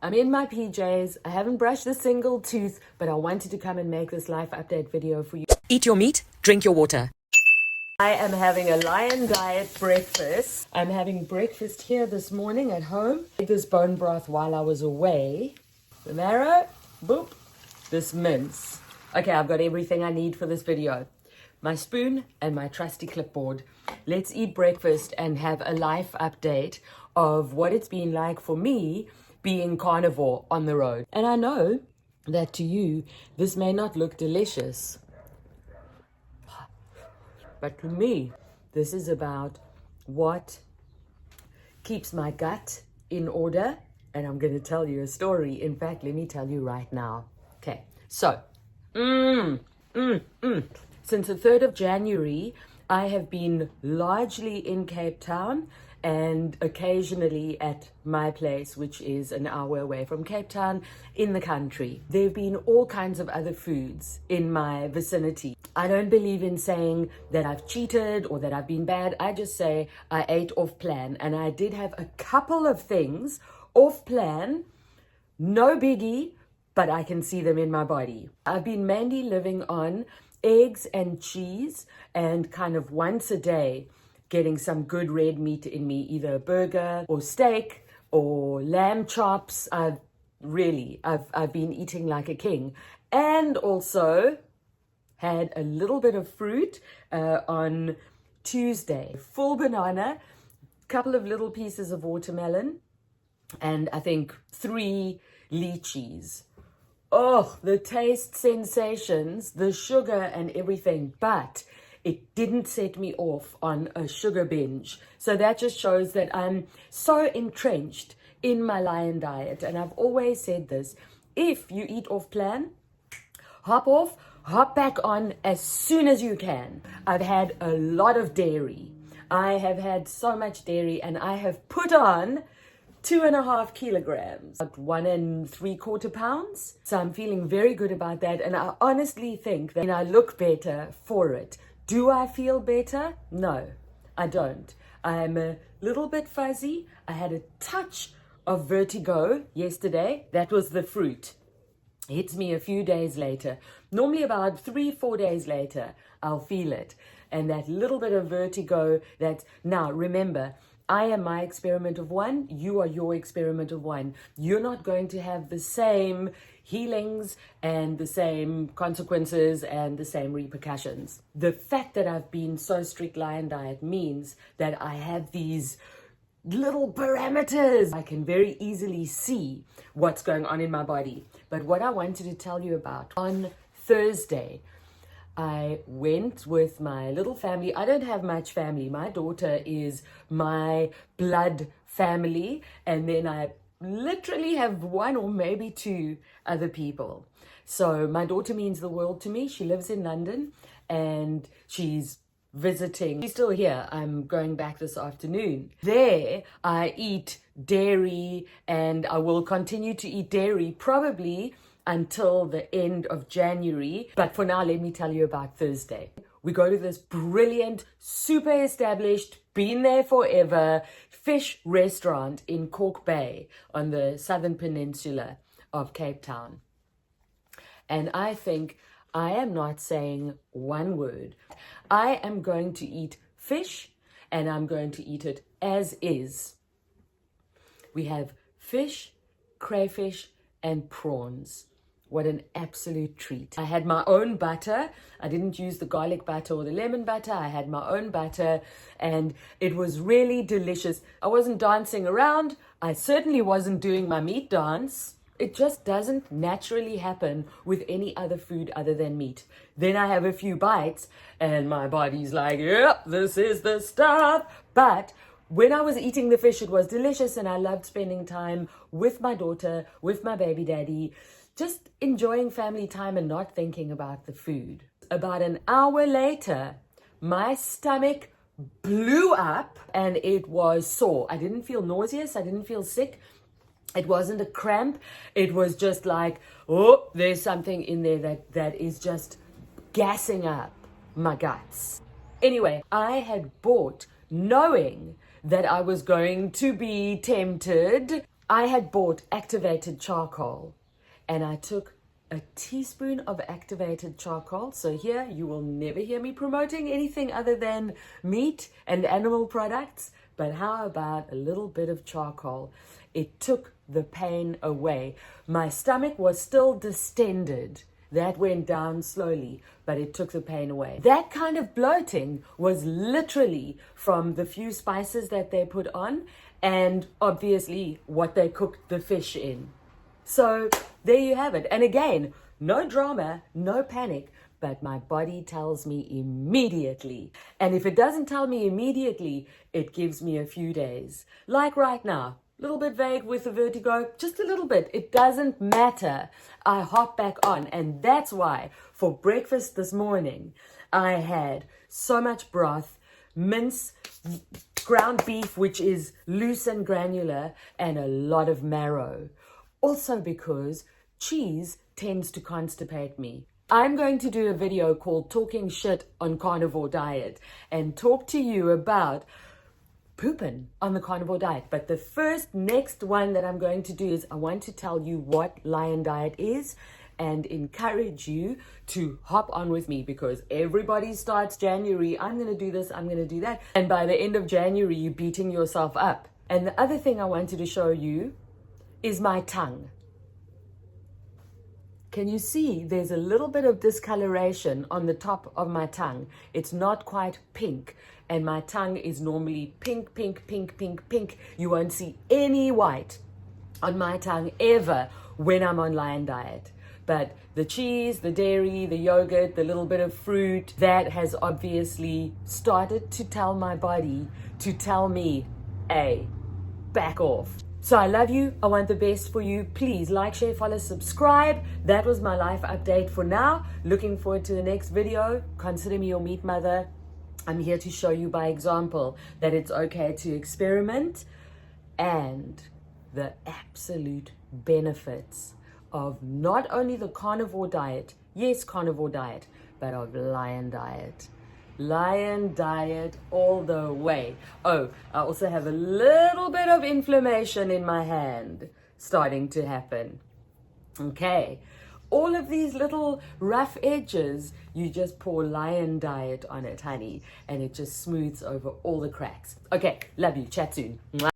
I'm in my PJs. I haven't brushed a single tooth, but I wanted to come and make this life update video for you. Eat your meat, drink your water. I am having a lion diet breakfast. I'm having breakfast here this morning at home. I made this bone broth while I was away. The marrow, boop, this mince. Okay, I've got everything I need for this video. My spoon and my trusty clipboard. Let's eat breakfast and have a life update of what it's been like for me being carnivore on the road. And I know that to you, this may not look delicious. But to me, this is about what keeps my gut in order. And I'm going to tell you a story. In fact, let me tell you right now. Okay, so, since the 3rd of January, I have been largely in Cape Town and occasionally at my place, which is an hour away from Cape Town in the country. There have been all kinds of other foods in my vicinity. I don't believe in saying that I've cheated or that I've been bad. I just say I ate off plan, and I did have a couple of things off plan, no biggie, but I can see them in my body. I've been mainly living on eggs and cheese and kind of once a day getting some good red meat in me, either a burger or steak or lamb chops. I've been eating like a king, and also had a little bit of fruit on Tuesday. Full banana, couple of little pieces of watermelon, and I think 3 lychees. Oh, the taste sensations, the sugar and everything, but it didn't set me off on a sugar binge. So that just shows that I'm so entrenched in my lion diet. And I've always said this, if you eat off plan, hop off, hop back on as soon as you can. I've had a lot of dairy. I have had so much dairy, and I have put on 2.5 kilograms, about 1 3/4 pounds. So I'm feeling very good about that. And I honestly think that I look better for it. Do I feel better? No, I don't. I'm a little bit fuzzy. I had a touch of vertigo yesterday. That was the fruit. Hits me a few days later. Normally about 3-4 days later, I'll feel it. And that little bit of vertigo, now remember, I am my experiment of one, you are your experiment of one. You're not going to have the same healings and the same consequences and the same repercussions. The fact that I've been so strict lion diet means that I have these little parameters. I can very easily see what's going on in my body. But what I wanted to tell you about, on Thursday, I went with my little family. I don't have much family. My daughter is my blood family, and then I literally have 1 or maybe 2 other people. So my daughter means the world to me. She lives in London and she's visiting. She's still here. I'm going back this afternoon. There I eat dairy, and I will continue to eat dairy probably until the end of January. But for now, let me tell you about Thursday. We go to this brilliant, super established, been there forever fish restaurant in Cork Bay on the southern peninsula of Cape Town. And I think I am not saying one word. I am going to eat fish, and I'm going to eat it as is. We have fish, crayfish, and prawns. What an absolute treat. I had my own butter. I didn't use the garlic butter or the lemon butter. I had my own butter, and it was really delicious. I wasn't dancing around. I certainly wasn't doing my meat dance. It just doesn't naturally happen with any other food other than meat. Then I have a few bites, and my body's like, yep, this is the stuff. But when I was eating the fish, it was delicious, and I loved spending time with my daughter, with my baby daddy, just enjoying family time and not thinking about the food. About an hour later, my stomach blew up and it was sore. I didn't feel nauseous. I didn't feel sick. It wasn't a cramp. It was just like, oh, there's something in there that is just gassing up my guts. Anyway, I had bought, knowing that I was going to be tempted, I had bought activated charcoal, and I took a teaspoon of activated charcoal. So here, you will never hear me promoting anything other than meat and animal products. But how about a little bit of charcoal? It took the pain away. My stomach was still distended. That went down slowly, but it took the pain away. That kind of bloating was literally from the few spices that they put on and obviously what they cooked the fish in. So there you have it. And again, no drama, no panic, but my body tells me immediately. And if it doesn't tell me immediately, it gives me a few days. Like right now, a little bit vague with the vertigo, just a little bit. It doesn't matter. I hop back on. And that's why for breakfast this morning, I had so much broth, mince, ground beef, which is loose and granular, and a lot of marrow. Also because cheese tends to constipate me. I'm going to do a video called Talking Shit on Carnivore Diet and talk to you about pooping on the carnivore diet. But the next one that I'm going to do is I want to tell you what Lion Diet is and encourage you to hop on with me, because everybody starts January, I'm going to do this, I'm going to do that. And by the end of January, you're beating yourself up. And the other thing I wanted to show you is my tongue. Can you see there's a little bit of discoloration on the top of my tongue? It's not quite pink, and my tongue is normally pink, pink, pink, pink, pink. You won't see any white on my tongue ever when I'm on Lion Diet. But the cheese, the dairy, the yogurt, the little bit of fruit, that has obviously started to tell my body to tell me, hey, back off. So I love you. I want the best for you. Please like, share, follow, subscribe. That was my life update for now. Looking forward to the next video. Consider me your meat mother. I'm here to show you by example that it's okay to experiment and the absolute benefits of not only the carnivore diet, yes, carnivore diet, but of Lion Diet. Lion Diet all the way. Oh, I also have a little bit of inflammation in my hand starting to happen. Okay, all of these little rough edges, you just pour Lion Diet on it, honey, and it just smooths over all the cracks. Okay, love you. Chat soon. Mwah.